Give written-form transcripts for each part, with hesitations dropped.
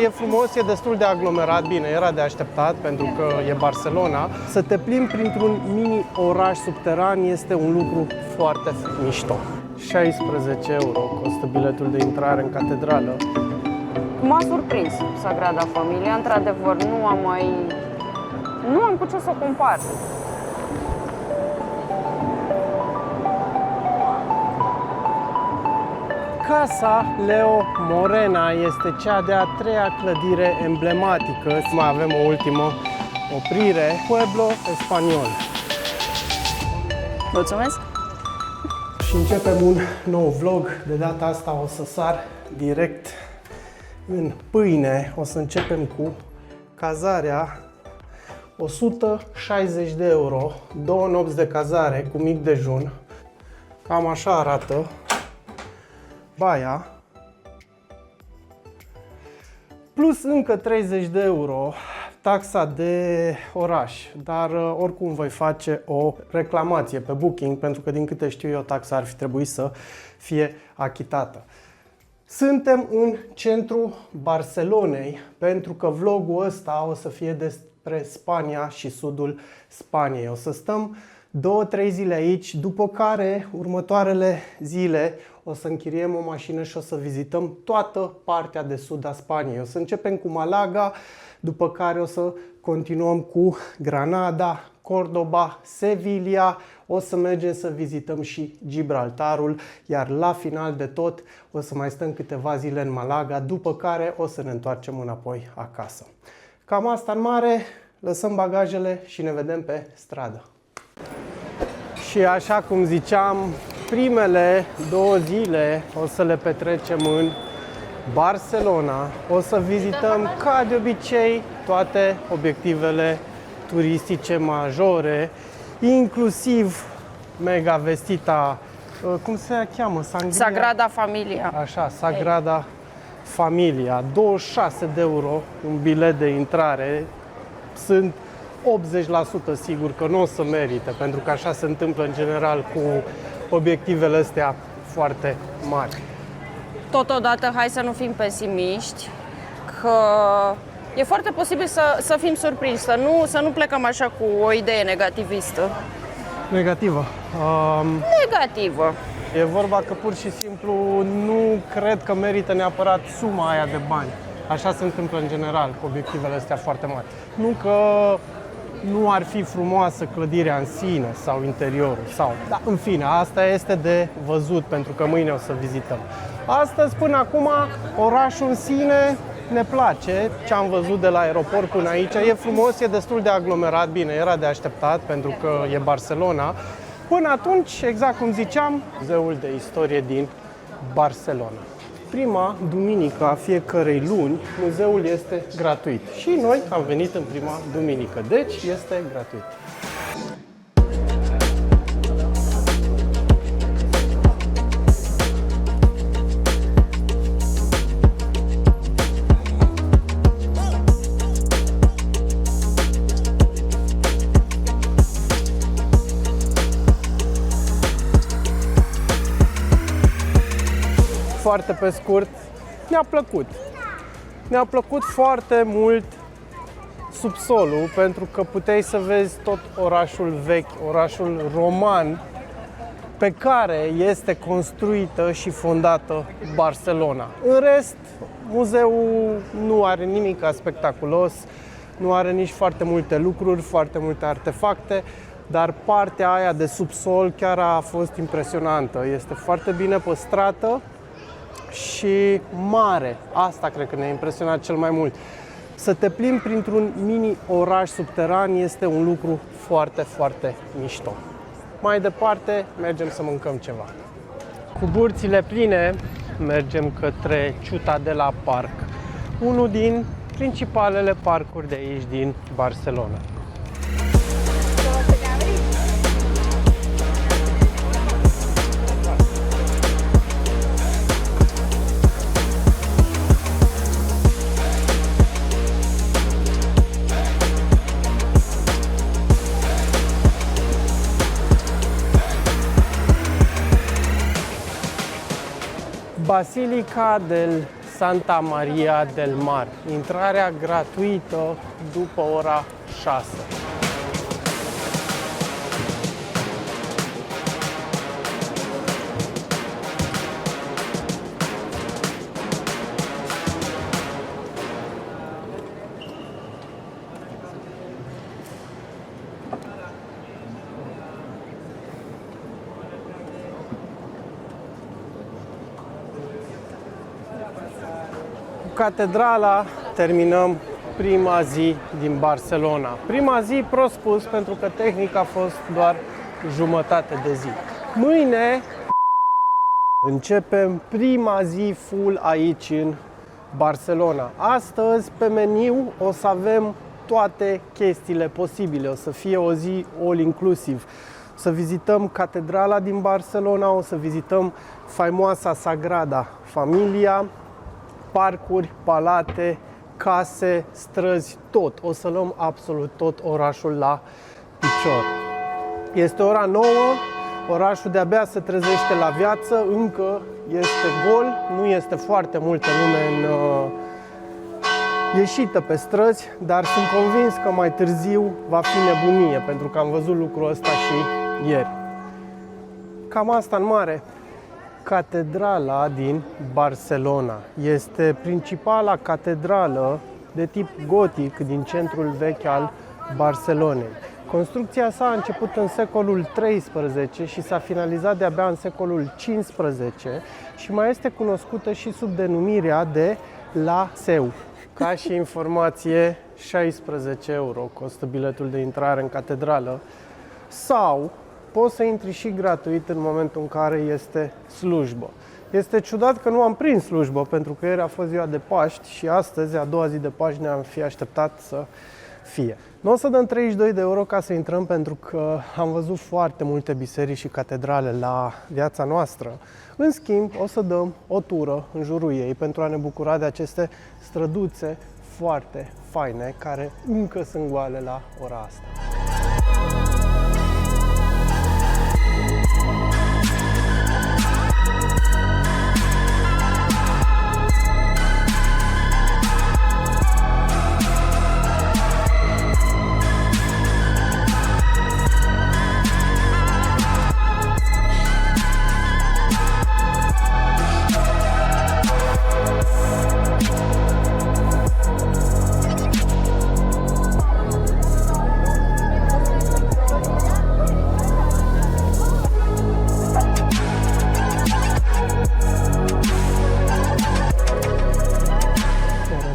E frumos, e destul de aglomerat, bine, era de așteptat pentru că e Barcelona. Să te plimbi printr-un mini-oraș subteran este un lucru foarte mișto. 16 euro costă biletul de intrare în catedrală. M-a surprins Sagrada Familia, într-adevăr, nu am cu ce să o compar. Casa Leo Morena este cea de-a treia clădire emblematică. Mai avem o ultimă oprire, Pueblo Español. Mulțumesc! Și începem un nou vlog. De data asta o să sar direct în pâine. O să începem cu cazarea. 160 de euro, 2 nopți de cazare cu mic dejun. Cam așa arată baia. Plus încă 30 de euro taxa de oraș, dar oricum voi face o reclamație pe Booking, pentru că din câte știu eu taxa ar fi trebuit să fie achitată. Suntem în centrul Barcelonei, pentru că vlogul ăsta o să fie despre Spania și sudul Spaniei. O să stăm 2-3 zile aici, după care următoarele zile o să închiriem o mașină și o să vizităm toată partea de sud a Spaniei. O să începem cu Malaga, după care o să continuăm cu Granada, Cordoba, Sevilla, o să mergem să vizităm și Gibraltarul, iar la final de tot o să mai stăm câteva zile în Malaga, după care o să ne întoarcem înapoi acasă. Cam asta în mare, lăsăm bagajele și ne vedem pe stradă. Și așa cum ziceam, primele 2 zile o să le petrecem în Barcelona. O să vizităm, ca de obicei, toate obiectivele turistice majore, inclusiv mega vestita, cum se cheamă? Sagrada Familia. Așa, Sagrada Familia. 26 de euro un bilet de intrare. Sunt 80% sigur că nu o să merite, pentru că așa se întâmplă în general cu obiectivele astea foarte mari. Totodată, hai să nu fim pesimiști, că e foarte posibil să fim surprinși, să nu plecăm așa cu o idee negativistă. Negativă. Negativă. E vorba că pur și simplu nu cred că merită neapărat suma aia de bani. Așa se întâmplă în general cu obiectivele astea foarte mari. Nu că nu ar fi frumoasă clădirea în sine sau interiorul sau... Da, în fine, asta este de văzut, pentru că mâine o să vizităm. Astăzi, până acum, orașul în sine ne place. Ce am văzut de la aeroport până aici e frumos, e destul de aglomerat, bine, era de așteptat pentru că e Barcelona. Până atunci, exact cum ziceam, muzeul de istorie din Barcelona. Prima duminică a fiecărei luni, muzeul este gratuit. Și noi am venit în prima duminică, deci este gratuit. Foarte pe scurt, ne-a plăcut. Ne-a plăcut foarte mult subsolul, pentru că puteai să vezi tot orașul vechi, orașul roman, pe care este construită și fondată Barcelona. În rest, muzeul nu are nimic spectaculos, nu are nici foarte multe lucruri, foarte multe artefacte, dar partea aia de subsol chiar a fost impresionantă. Este foarte bine păstrată și mare. Asta cred că ne-a impresionat cel mai mult. Să te plimbi printr-un mini-oraș subteran este un lucru foarte, foarte mișto. Mai departe, mergem să mâncăm ceva. Cu burțile pline, mergem către Ciutadella Park, unul din principalele parcuri de aici din Barcelona. Basilica del Santa Maria del Mar. Intrarea gratuită după ora 6. Catedrala terminăm prima zi din Barcelona. Prima zi, prost spus, pentru că tehnic a fost doar jumătate de zi. Mâine începem prima zi full aici în Barcelona. Astăzi, pe meniu, o să avem toate chestiile posibile. O să fie o zi all inclusiv. O să vizităm catedrala din Barcelona, o să vizităm faimoasa Sagrada Familia, parcuri, palate, case, străzi, tot. O să luăm absolut tot orașul la picior. Este ora 9, orașul de-abia se trezește la viață, încă este gol, nu este foarte multă lume ieșită pe străzi, dar sunt convins că mai târziu va fi nebunie, pentru că am văzut lucrul ăsta și ieri. Cam asta în mare. Catedrala din Barcelona este principala catedrală de tip gotic din centrul vechi al Barcelonei. Construcția sa a început în secolul XIII și s-a finalizat de-abia în secolul XV și mai este cunoscută și sub denumirea de La Seu. Ca și informație, 16 euro costă biletul de intrare în catedrală sau poți să intri și gratuit în momentul în care este slujbă. Este ciudat că nu am prins slujbă, pentru că ieri a fost ziua de Paști și astăzi, a doua zi de Paști, ne-am fi așteptat să fie. Nu o să dăm 32 de euro ca să intrăm, pentru că am văzut foarte multe biserici și catedrale la viața noastră. În schimb, o să dăm o tură în jurul ei pentru a ne bucura de aceste străduțe foarte faine, care încă sunt goale la ora asta.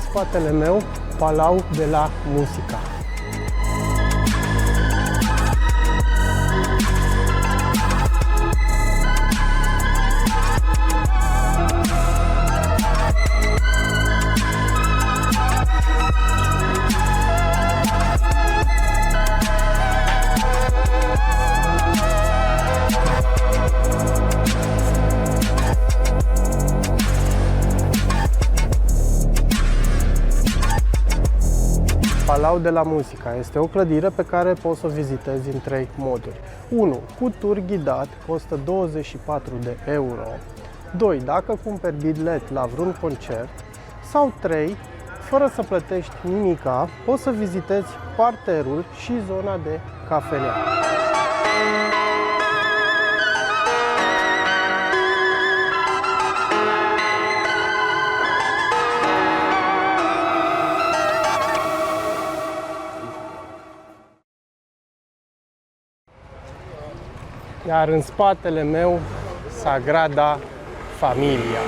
Spatele meu, Palau de la Música. Palau de la Música este o clădire pe care poți să o vizitezi în 3 moduri. 1. Cu tur ghidat, costă 24 de euro. 2. Dacă cumperi bilet la vreun concert. Sau 3. Fără să plătești nimica, poți să vizitezi parterul și zona de cafenea. Iar în spatele meu, Sagrada Familia.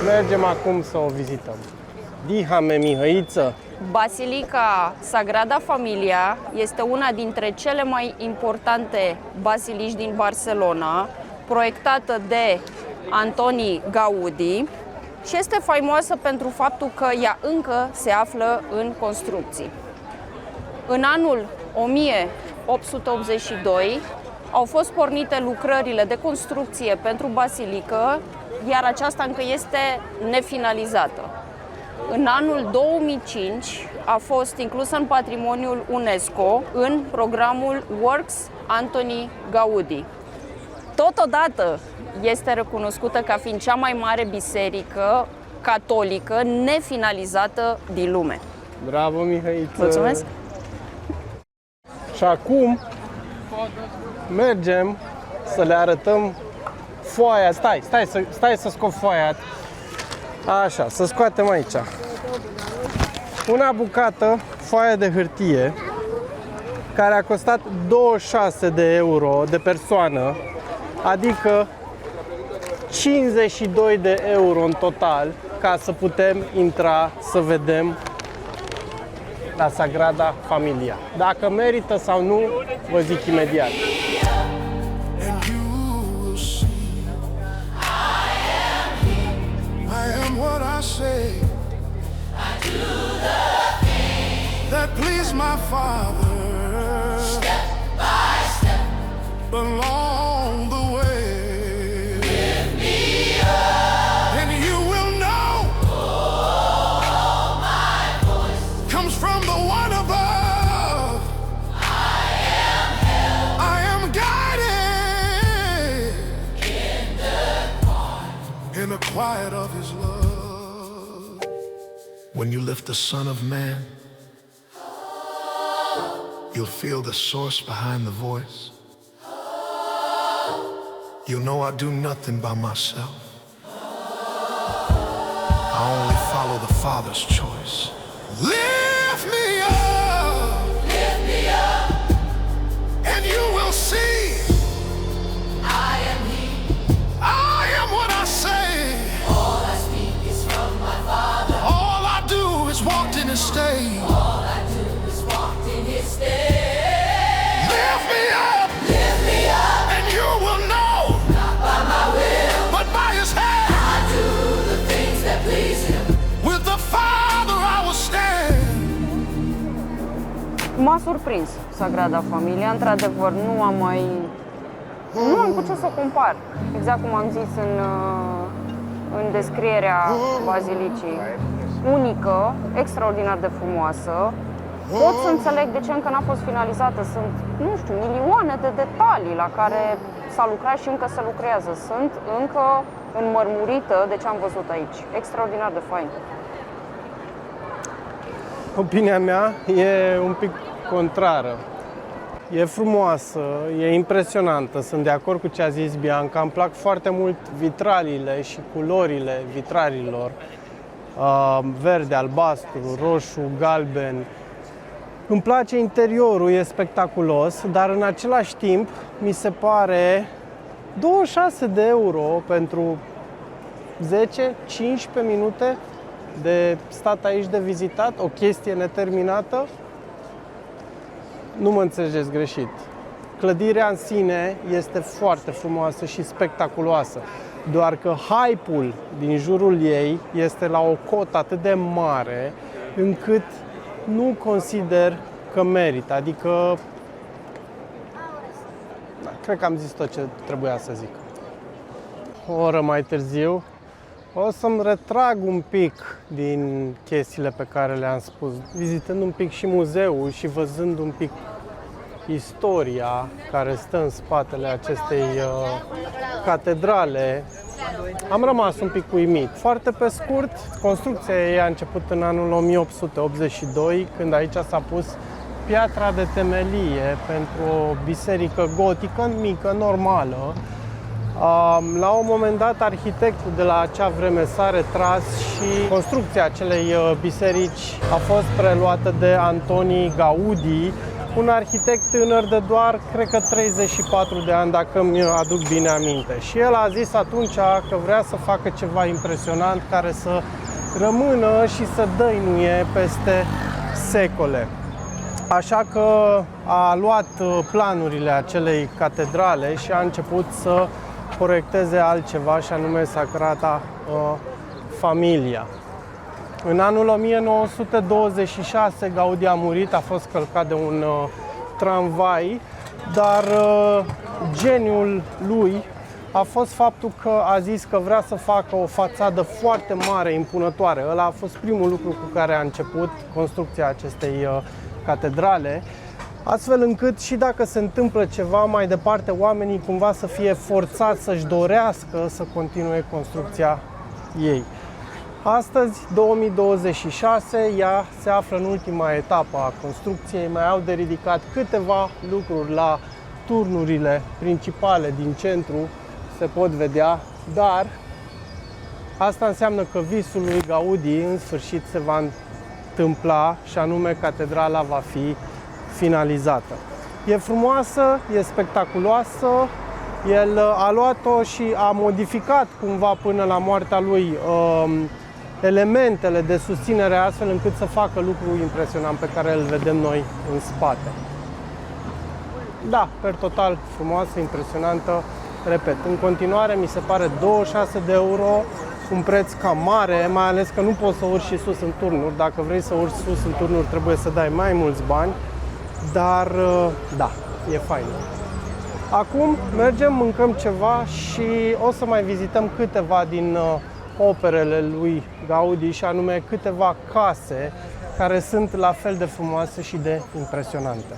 Mergem acum să o vizităm. Dihame, Mihăiță! Basilica Sagrada Familia este una dintre cele mai importante basilici din Barcelona, proiectată de Antoni Gaudi și este faimoasă pentru faptul că ea încă se află în construcții. În anul 1882 au fost pornite lucrările de construcție pentru basilică, iar aceasta încă este nefinalizată. În anul 2005 a fost inclusă în patrimoniul UNESCO în programul Works Antoni Gaudi. Totodată este recunoscută ca fiind cea mai mare biserică catolică nefinalizată din lume. Bravo, Mihăiță! Mulțumesc! Și acum mergem să le arătăm foaia. Stai să scot foaia. Așa, să scoatem aici. Una bucată, foaia de hârtie, care a costat 26 de euro de persoană, adică 52 de euro în total, ca să putem intra să vedem la Sagrada Familia. Dacă merită sau nu, vă zic imediat. And you will see I am what I say. I do the things that please my Father. Step by step, along the way. Lift me up, and you will know. Oh, my voice comes from the one above. I am guided in the quiet of His love. When you lift the Son of Man, you'll feel the source behind the voice. You'll know I do nothing by myself. I only follow the Father's choice. Lift me up, and you will see I am He. I am what I say. All I speak is from my Father. All I do is walk in His state. All I do is walk in His state. Lift me up, and you will know. Not by my will, but by His hand. I do the things that please Him. With the Father I will stand. M-a surprins Sagrada Familia, într-adevăr, nu am cu ce să compar. Exact cum am zis în descrierea bazilicii. Unică, extraordinar de frumoasă. Pot să înțeleg de ce încă n-a fost finalizată. Sunt, nu știu, milioane de detalii la care s-a lucrat și încă se lucrează. Sunt încă înmărmurită de ce am văzut aici. Extraordinar de fain. Opinia mea e un pic contrară. E frumoasă, e impresionantă, sunt de acord cu ce a zis Bianca. Îmi plac foarte mult vitraliile și culorile vitralilor. Verde, albastru, roșu, galben. Îmi place interiorul, e spectaculos, dar în același timp mi se pare 26 de euro pentru 10-15 minute de stat aici, de vizitat, o chestie neterminată. Nu mă înțelegeți greșit. Clădirea în sine este foarte frumoasă și spectaculoasă, doar că hype-ul din jurul ei este la o cotă atât de mare încât nu consider că merită. Adică, cred că am zis tot ce trebuia să zic. O oră mai târziu o să-mi retrag un pic din chestiile pe care le-am spus, vizitând un pic și muzeul și văzând un pic istoria care stă în spatele acestei catedrale. Am rămas un pic uimit. Foarte pe scurt, construcția ei a început în anul 1882, când aici s-a pus piatra de temelie pentru o biserică gotică, mică, normală. La un moment dat, arhitectul de la acea vreme s-a retras și construcția acelei biserici a fost preluată de Antoni Gaudi, un arhitect tânăr de doar, cred că 34 de ani, dacă îmi aduc bine aminte. Și el a zis atunci că vrea să facă ceva impresionant care să rămână și să dăinuie peste secole. Așa că a luat planurile acelei catedrale și a început să proiecteze altceva, și anume Sagrada Familia. În anul 1926 Gaudi a murit, a fost călcat de un tramvai, dar geniul lui a fost faptul că a zis că vrea să facă o fațadă foarte mare, impunătoare. Ăla a fost primul lucru cu care a început construcția acestei catedrale, astfel încât și dacă se întâmplă ceva mai departe, oamenii cumva să fie forțați să-și dorească să continue construcția ei. Astăzi, 2026, ea se află în ultima etapă a construcției, mai au de ridicat câteva lucruri la turnurile principale din centru, se pot vedea, dar asta înseamnă că visul lui Gaudi în sfârșit se va întâmpla și anume catedrala va fi finalizată. E frumoasă, e spectaculoasă, el a luat-o și a modificat cumva până la moartea lui elementele de susținere astfel încât să facă lucrul impresionant pe care îl vedem noi în spate. Da, per total frumoasă, impresionantă. Repet, în continuare mi se pare 26 de euro, un preț cam mare, mai ales că nu poți să urci și sus în turnuri. Dacă vrei să urci sus în turnuri trebuie să dai mai mulți bani, dar da, e fain. Acum mergem, mâncăm ceva și o să mai vizităm câteva din operele lui Gaudi și anume câteva case care sunt la fel de frumoase și de impresionante.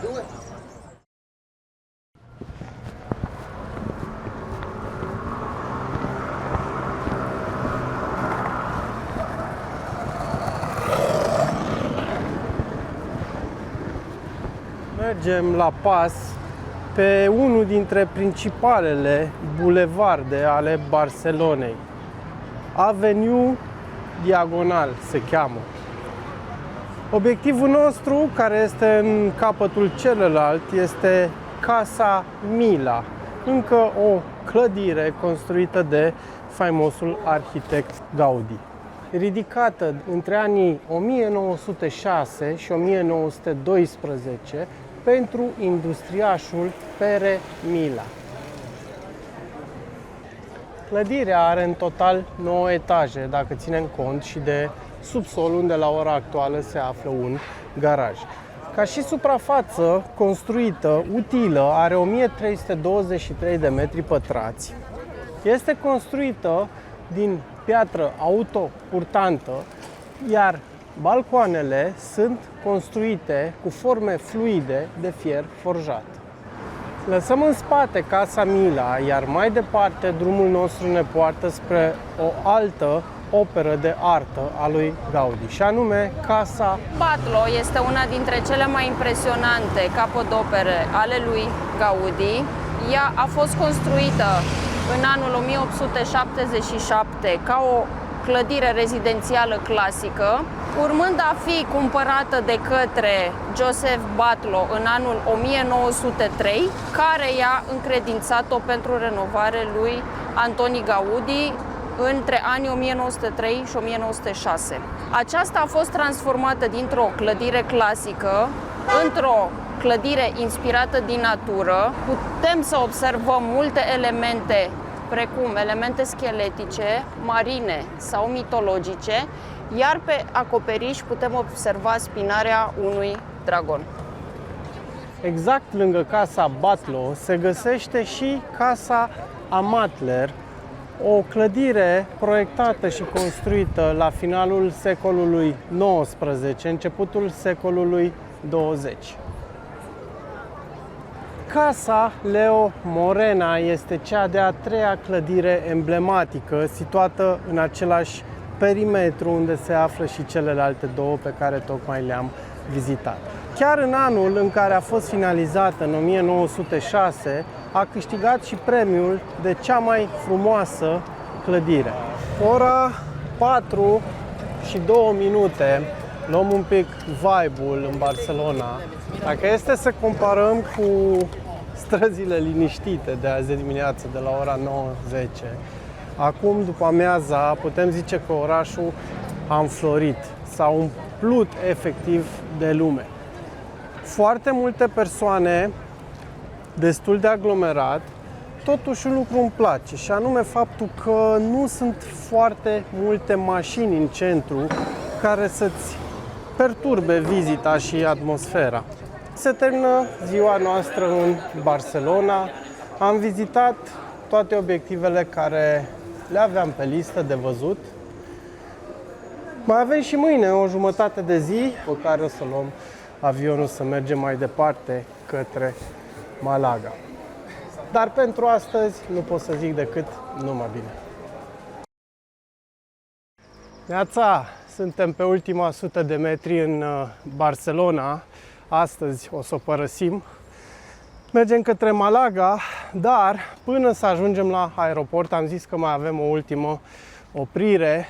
Mergem la pas pe unul dintre principalele bulevarde ale Barcelonei. Avenue Diagonal se cheamă. Obiectivul nostru, care este în capătul celălalt, este Casa Mila, încă o clădire construită de faimosul arhitect Gaudi. Ridicată între anii 1906 și 1912 pentru industriașul Pere Mila. Clădirea are în total 9 etaje, dacă ținem cont și de subsol, unde la ora actuală se află un garaj. Ca și suprafață construită, utilă, are 1323 de metri pătrați. Este construită din piatră autocurtantă, iar balcoanele sunt construite cu forme fluide de fier forjat. Lăsăm în spate Casa Mila, iar mai departe drumul nostru ne poartă spre o altă operă de artă a lui Gaudi, și anume Casa Batlló este una dintre cele mai impresionante capodopere ale lui Gaudi. Ea a fost construită în anul 1877 ca o clădire rezidențială clasică, urmând a fi cumpărată de către Joseph Batlló în anul 1903, care i-a încredințat-o pentru renovare lui Antoni Gaudi între anii 1903 și 1906. Aceasta a fost transformată dintr-o clădire clasică într-o clădire inspirată din natură. Putem să observăm multe elemente, precum elemente scheletice, marine sau mitologice, iar pe acoperiș putem observa spinarea unui dragon. Exact lângă Casa Batlló se găsește și Casa Amatller, o clădire proiectată și construită la finalul secolului XIX, începutul secolului 20. Casa Leo Morena este cea de-a treia clădire emblematică, situată în același perimetru unde se află și celelalte două pe care tocmai le-am vizitat. Chiar în anul în care a fost finalizată, în 1906, a câștigat și premiul de cea mai frumoasă clădire. Ora 4 și 2 minute, luăm un pic vibe-ul în Barcelona. Dacă este să comparăm cu străzile liniștite de azi dimineață, de la ora 9-10, acum, după amiaza, putem zice că orașul a înflorit, s-a umplut efectiv de lume. Foarte multe persoane, destul de aglomerat, totuși un lucru îmi place, și anume faptul că nu sunt foarte multe mașini în centru care să-ți perturbe vizita și atmosfera. Se termină ziua noastră în Barcelona. Am vizitat toate obiectivele care le aveam pe listă de văzut. Mai avem și mâine o jumătate de zi pe care o să luăm avionul să mergem mai departe către Malaga. Dar pentru astăzi nu pot să zic decât numai bine. Neața, suntem pe ultima 100 de metri în Barcelona. Astăzi o să o părăsim. Mergem către Malaga, dar până să ajungem la aeroport am zis că mai avem o ultimă oprire.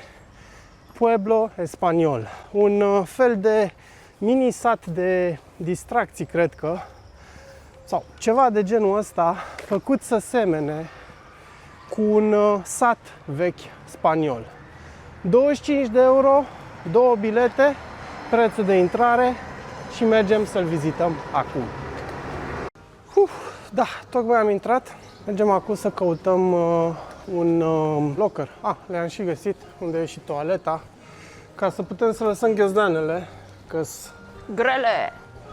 Pueblo Español, un fel de mini-sat de distracții, cred că, sau ceva de genul ăsta, făcut să semene cu un sat vechi spaniol. 25 de euro, 2 bilete, prețul de intrare și mergem să-l vizităm acum. Da, tocmai am intrat. Mergem acum să căutăm un locker. Le-am și găsit, unde e și toaleta, ca să putem să lăsăm ghiozdanele, că-s Grele!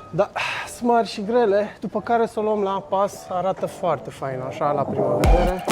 da, sunt mari și grele, după care să o luăm la pas. Arată foarte fain, așa, la prima vedere.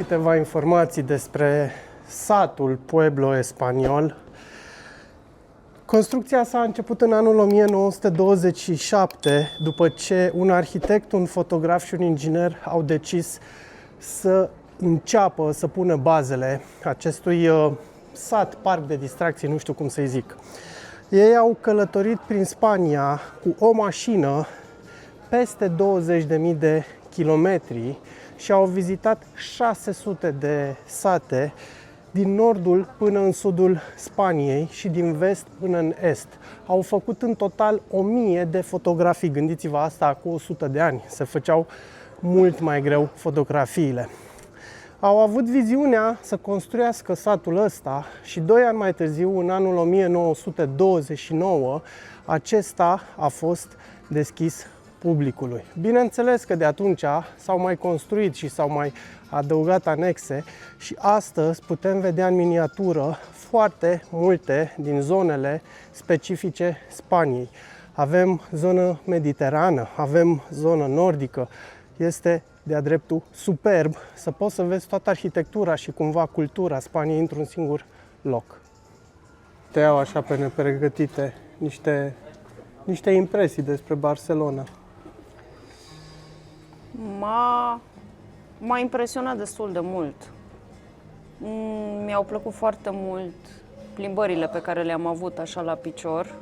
Câteva informații despre satul Pueblo Español. Construcția s-a început în anul 1927, după ce un arhitect, un fotograf și un inginer au decis să înceapă să pună bazele acestui sat, parc de distracții, nu știu cum să-i zic. Ei au călătorit prin Spania cu o mașină peste 20.000 de kilometri și au vizitat 600 de sate din nordul până în sudul Spaniei și din vest până în est. Au făcut în total 1000 de fotografii. Gândiți-vă asta, cu 100 de ani se făceau mult mai greu fotografiile. Au avut viziunea să construiască satul ăsta și 2 ani mai târziu, în anul 1929, acesta a fost deschis publicului. Bineînțeles că de atunci s-au mai construit și s-au mai adăugat anexe și astăzi putem vedea în miniatură foarte multe din zonele specifice Spaniei. Avem zonă mediterană, avem zonă nordică. Este de-a dreptul superb să poți să vezi toată arhitectura și cumva cultura Spaniei într-un singur loc. Te iau așa pe nepregătite niște impresii despre Barcelona. M-a impresionat destul de mult. Mi-au plăcut foarte mult plimbările pe care le-am avut așa la picior.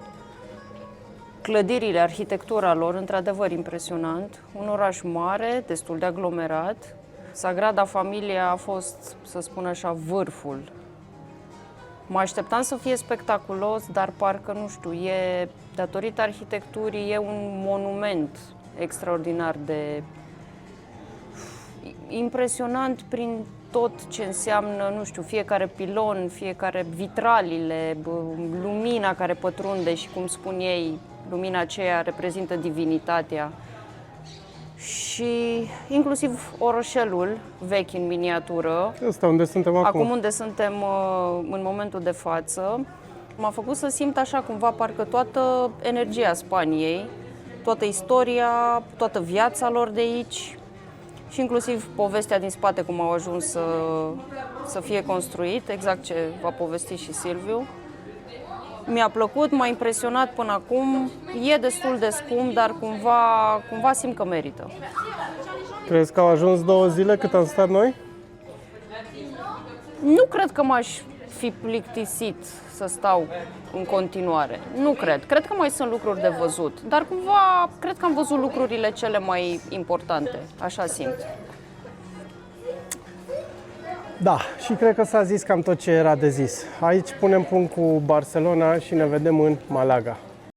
Clădirile, arhitectura lor, într-adevăr impresionant. Un oraș mare, destul de aglomerat. Sagrada Familia a fost, să spun așa, vârful. Mă așteptam să fie spectaculos, dar parcă, nu știu, datorită arhitecturii, e un monument extraordinar de impresionant prin tot ce înseamnă, nu știu, fiecare pilon, fiecare vitralile, lumina care pătrunde și, cum spun ei, lumina aceea reprezintă divinitatea. Și inclusiv orășelul vechi în miniatură. Asta unde suntem acum. Acum unde suntem în momentul de față. M-a făcut să simt așa cumva parcă toată energia Spaniei, toată istoria, toată viața lor de aici și inclusiv povestea din spate, cum au ajuns să fie construit, exact ce va povesti și Silviu. Mi-a plăcut, m-a impresionat până acum, e destul de scump, dar cumva simt că merită. Crezi că au ajuns 2 zile cât am stat noi? Nu cred că m-aș fi plictisit să stau în continuare. Nu cred. Cred că mai sunt lucruri de văzut, dar cumva cred că am văzut lucrurile cele mai importante, așa simt. Da, și cred că s-a zis cam tot ce era de zis. Aici punem punct cu Barcelona și ne vedem în Malaga.